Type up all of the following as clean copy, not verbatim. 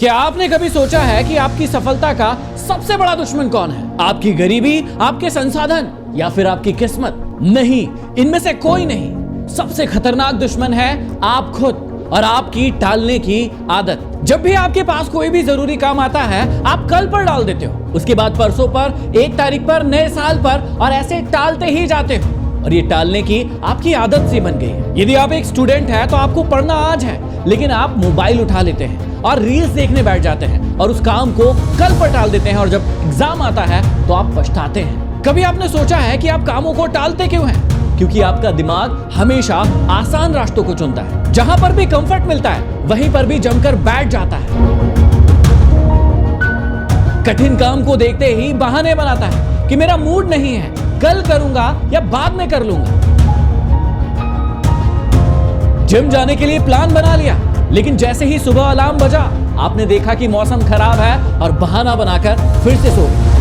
क्या आपने कभी सोचा है कि आपकी सफलता का सबसे बड़ा दुश्मन कौन है? आपकी गरीबी, आपके संसाधन या फिर आपकी किस्मत? नहीं, इनमें से कोई नहीं। सबसे खतरनाक दुश्मन है आप खुद और आपकी टालने की आदत। जब भी आपके पास कोई भी जरूरी काम आता है, आप कल पर डाल देते हो, उसके बाद परसों पर, 1 तारीख पर, नए साल पर, और ऐसे टालते ही जाते हो। और ये टालने की आपकी आदत सी बन गई है। यदि आप एक स्टूडेंट हैं तो आपको पढ़ना आज है, लेकिन आप मोबाइल उठा लेते हैं और रील्स देखने बैठ जाते हैं और उस काम को कल पर टाल देते हैं, और जब एग्जाम आता है तो आप पछताते हैं। कभी आपने सोचा है कि आप कामों को टालते क्यों हैं? क्योंकि आपका दिमाग हमेशा आसान रास्तों को चुनता है। जहां पर भी कंफर्ट मिलता है वहीं पर भी जमकर बैठ जाता है। कठिन काम को देखते ही बहाने बनाता है कि मेरा मूड नहीं है, कल करूंगा या बाद में कर लूंगा। जिम जाने के लिए प्लान बना लिया, लेकिन जैसे ही सुबह अलार्म बजा, आपने देखा कि मौसम खराब है और बहाना बनाकर फिर से सो गए।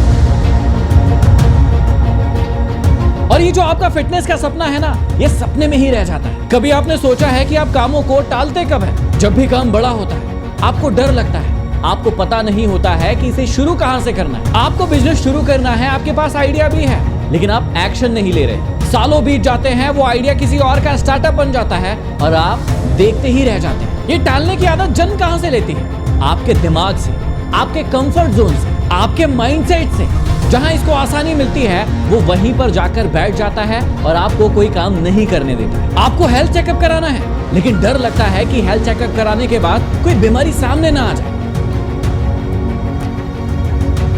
और ये जो आपका फिटनेस का सपना है ना, ये सपने में ही रह जाता है। कभी आपने सोचा है कि आप कामों को टालते कब है? जब भी काम बड़ा होता है, आपको डर लगता है, आपको पता नहीं होता है कि इसे शुरू कहां से करना है। आपको बिजनेस शुरू करना है, आपके पास आइडिया भी है, लेकिन आप एक्शन नहीं ले रहे। सालों बीत जाते हैं, वो आइडिया किसी और का स्टार्टअप बन जाता है और आप देखते ही रह जाते हैं। ये टालने की आदत जन्म कहां से लेती है? आपके दिमाग से, आपके कंफर्ट जोन से, आपके माइंडसेट से। जहां इसको आसानी मिलती है वो वहीं पर जाकर बैठ जाता है और आपको कोई काम नहीं करने देता है। आपको हेल्थ चेकअप कराना है, लेकिन डर लगता है कि हेल्थ चेकअप कराने के बाद कोई बीमारी सामने ना आ जाए।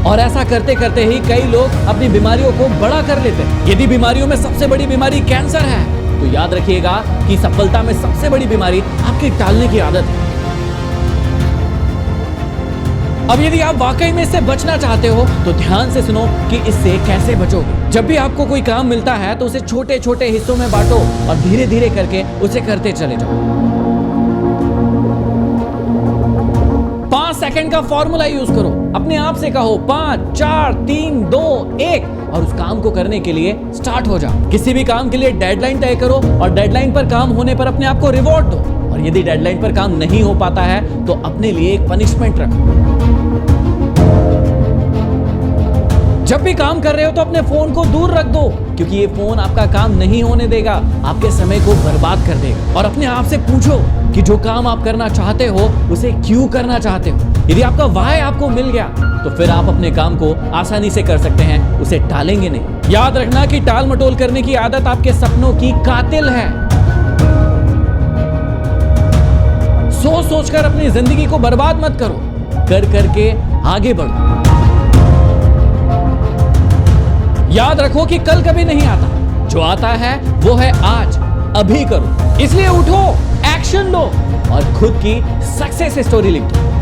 और ऐसा करते करते ही कई लोग अपनी बीमारियों को बड़ा कर लेते हैं। यदि बीमारियों में सबसे बड़ी बीमारी कैंसर है, तो याद रखिएगा कि सफलता में सबसे बड़ी बीमारी आपकी टालने की आदत है। अब यदि आप वाकई में इससे बचना चाहते हो तो ध्यान से सुनो कि इससे कैसे बचोगे। जब भी आपको कोई काम मिलता है तो उसे छोटे छोटे हिस्सों में बांटो और धीरे धीरे करके उसे करते चले जाओ। 5 सेकंड का फॉर्मूला यूज करो। अपने आप से कहो 5, 4, 3, 2, 1 और उस काम को करने के लिए स्टार्ट हो जाओ। किसी भी काम के लिए डेडलाइन तय करो और डेडलाइन पर काम होने पर अपने आप को रिवॉर्ड दो। और यदि डेडलाइन पर काम नहीं हो पाता है तो अपने लिए एक पनिशमेंट रखो। जब भी काम कर रहे हो तो अपने फोन को दूर रख दो, क्योंकि ये फोन आपका काम नहीं होने देगा, आपके समय को बर्बाद कर देगा। और अपने आप से पूछो कि जो काम आप करना चाहते हो उसे क्यों करना चाहते हो। यदि आपका वाय आपको मिल गया तो फिर आप अपने काम को आसानी से कर सकते हैं, उसे टालेंगे नहीं। याद रखना कि टाल मटोल करने की आदत आपके सपनों की कातिल है। सोच सोचकर अपनी जिंदगी को बर्बाद मत करो, कर करके आगे बढ़ो। याद रखो कि कल कभी नहीं आता, जो आता है वो है आज, अभी करो। इसलिए उठो, एक्शन लो और खुद की सक्सेस स्टोरी लिखो।